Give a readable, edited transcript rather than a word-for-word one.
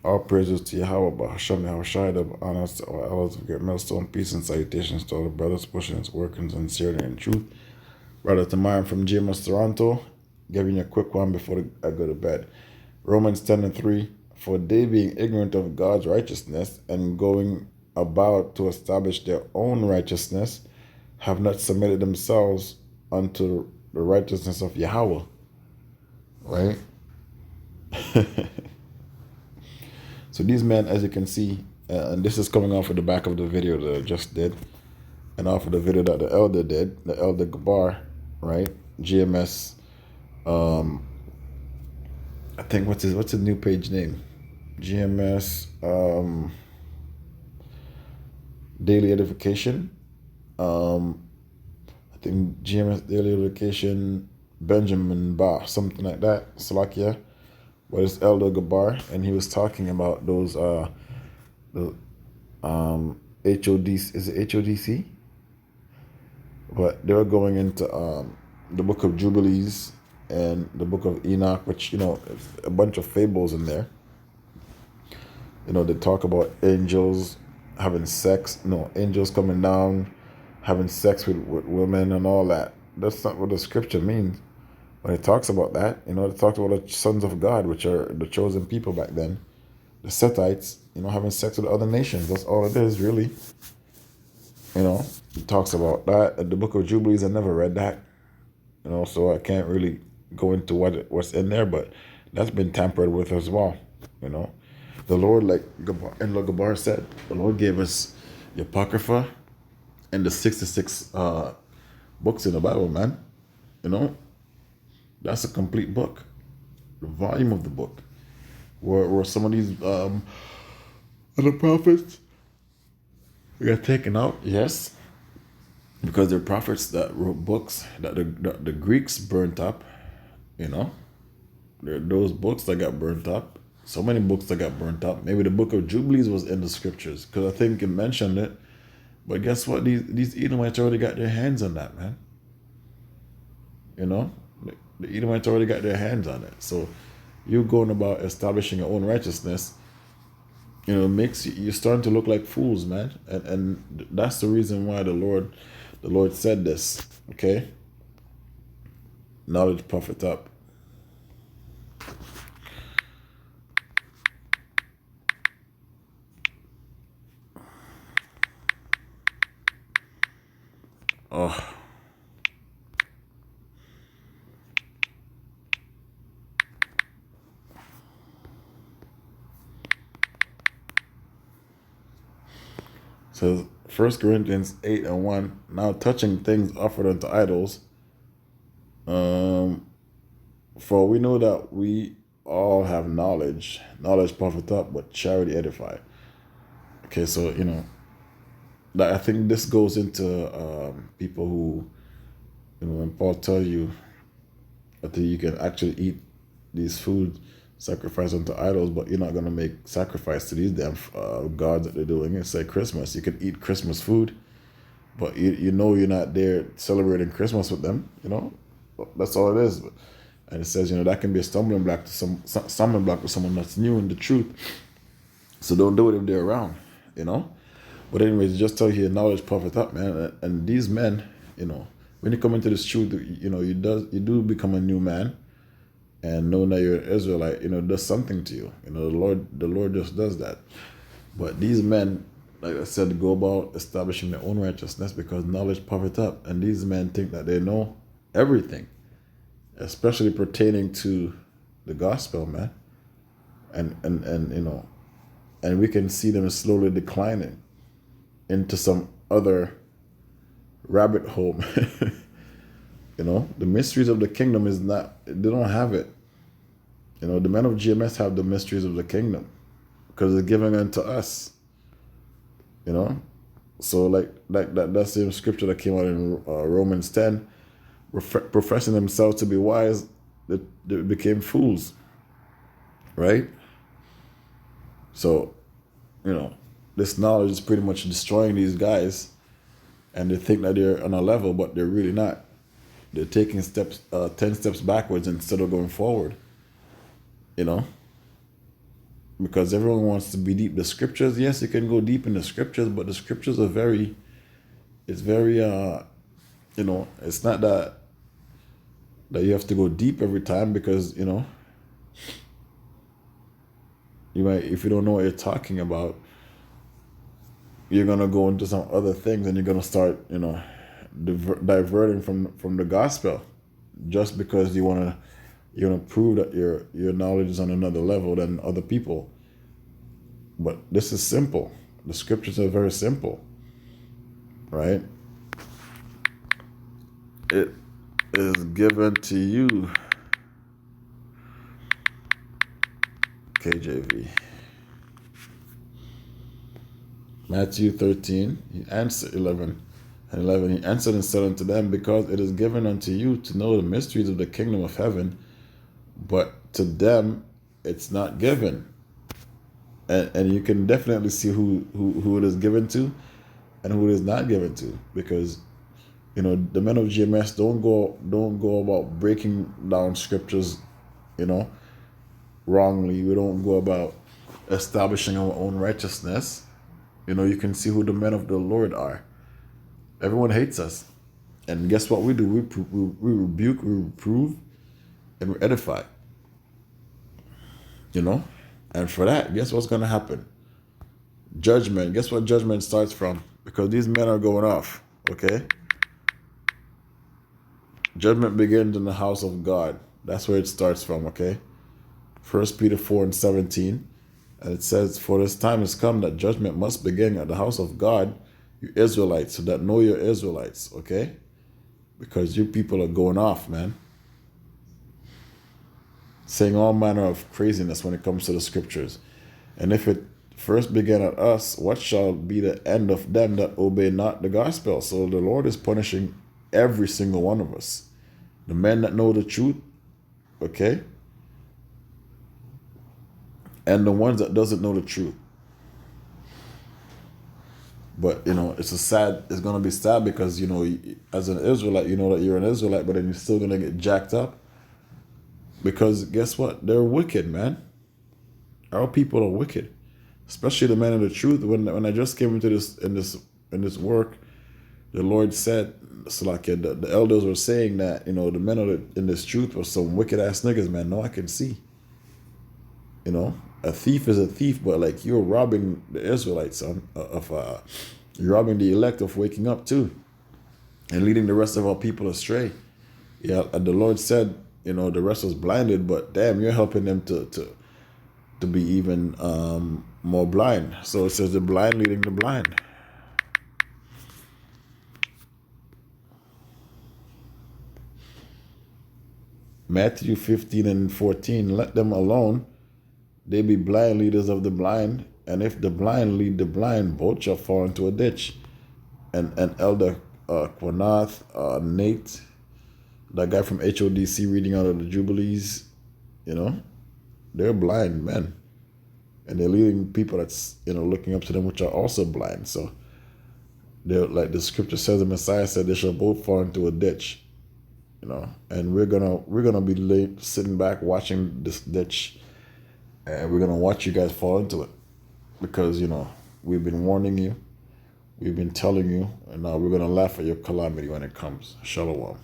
All praises to Yahweh, Bahasham Yahushai, the honors to our elders of Great Millstone, peace and salutations to all the brothers pushing his work in sincerity and truth. Brother Tamayan from GMS Toronto, giving you a quick one before I go to bed. Romans 10:3, for they being ignorant of God's righteousness and going about to establish their own righteousness, have not submitted themselves unto the righteousness of Yahweh. Right? So these men, as you can see, and this is coming off of the back of the video that I just did, and off of the video that the elder did, the elder Gabar, right? GMS, I think what's his new page name? GMS Daily Edification. I think GMS Daily Edification Benjamin Ba, something like that, Salakia. But it's Elder Gabar, and he was talking about those the HODC, is it HODC? But they were going into the book of Jubilees and the book of Enoch, which, it's a bunch of fables in there. They talk about angels having sex, angels coming down, having sex with women and all that. That's not what the scripture means. When it talks about that, it talks about the sons of God, which are the chosen people back then, the Sethites, having sex with other nations. That's all it is, really. It talks about that. In the book of Jubilees, I never read that. So I can't really go into what's in there, but that's been tampered with as well. The Lord, like Gabar said, the Lord gave us the Apocrypha and the 66 books in the Bible, man. That's a complete book, the volume of the book, where some of these other prophets got taken out, yes, because they're prophets that wrote books that the Greeks burnt up. There are those books that got burnt up. So many books that got burnt up. Maybe the book of Jubilees was in the scriptures, because I think it mentioned it. But guess what? These Edomites already got their hands on that, man. The Edomites already got their hands on it. So you going about establishing your own righteousness, makes you're starting to look like fools, man. And that's the reason why the Lord said this. Okay? Knowledge puffeth up. Oh. Says 1 Corinthians 8:1, now touching things offered unto idols, for we know that we all have knowledge puffeth up, but charity edify. Okay, so that I think this goes into people who, when Paul tells you that you can actually eat these food sacrifice unto idols, but you're not going to make sacrifice to these damn gods that they're doing. It's like Christmas. You can eat Christmas food, but you're not there celebrating Christmas with them. That's all it is. And it says, that can be a stumbling block to stumbling block to someone that's new in the truth. So don't do it if they're around. But anyways, just tell you, knowledge puffeth up, man. And these men, when you come into this truth, you do become a new man. And knowing that you're an Israelite, does something to you. The Lord just does that. But these men, like I said, go about establishing their own righteousness because knowledge puffeth up. And these men think that they know everything, especially pertaining to the gospel, man. And we can see them slowly declining into some other rabbit hole. The mysteries of the kingdom they don't have it. The men of GMS have the mysteries of the kingdom because they're giving unto us. So like that same scripture that came out in Romans 10, professing themselves to be wise, they became fools. Right? So, this knowledge is pretty much destroying these guys, and they think that they're on a level, but they're really not. They're taking 10 steps backwards instead of going forward. because everyone wants to be deep. The scriptures, yes, you can go deep in the scriptures, but the scriptures are very, it's very, it's not that you have to go deep every time, because you might, if you don't know what you're talking about, you're gonna go into some other things, and you're gonna start diverting from the gospel, just because you want to prove that your knowledge is on another level than other people. But this is simple. The scriptures are very simple, right? It is given to you, KJV. Matthew 13, he answered 11 and 11. He answered and said unto them, because it is given unto you to know the mysteries of the kingdom of heaven, but to them it's not given. And you can definitely see who it is given to and who it is not given to, because the men of GMS don't go about breaking down scriptures wrongly. We don't go about establishing our own righteousness. You can see who the men of the Lord are. Everyone hates us, and guess what we do? We rebuke, we reprove, and we edify. And for that, guess what's going to happen? Judgment. Guess what judgment starts from? Because these men are going off, okay? Judgment begins in the house of God. That's where it starts from, okay? 1 Peter 4 and 17. And it says, for this time has come that judgment must begin at the house of God, you Israelites, so that know you're Israelites, okay? Because you people are going off, man. Saying all manner of craziness when it comes to the scriptures. And if it first began at us, what shall be the end of them that obey not the gospel? So the Lord is punishing every single one of us. The men that know the truth, okay? And the ones that doesn't know the truth. But, it's going to be sad, because, as an Israelite, you know that you're an Israelite, but then you're still going to get jacked up. Because guess what? They're wicked, man. Our people are wicked. Especially the men of the truth. When I just came into this work, the Lord said, so like the elders were saying that, the men in this truth were some wicked ass niggas, man. No, I can see. A thief is a thief, but like you're robbing the Israelites you're robbing the elect of waking up too, and leading the rest of our people astray. Yeah, and the Lord said, the rest was blinded, but damn, you're helping them to be even more blind. So it says the blind leading the blind. Matthew 15 and 14, let them alone. They be blind leaders of the blind, and if the blind lead the blind, both shall fall into a ditch. And Elder Quanath, Nate, that guy from HODC reading out of the Jubilees, they're blind men. And they're leading people that's, looking up to them, which are also blind. So they're like the scripture says, the Messiah said, they shall both fall into a ditch. And we're gonna be sitting back watching this ditch. And we're going to watch you guys fall into it. Because, we've been warning you. We've been telling you. And now we're going to laugh at your calamity when it comes. Shalom.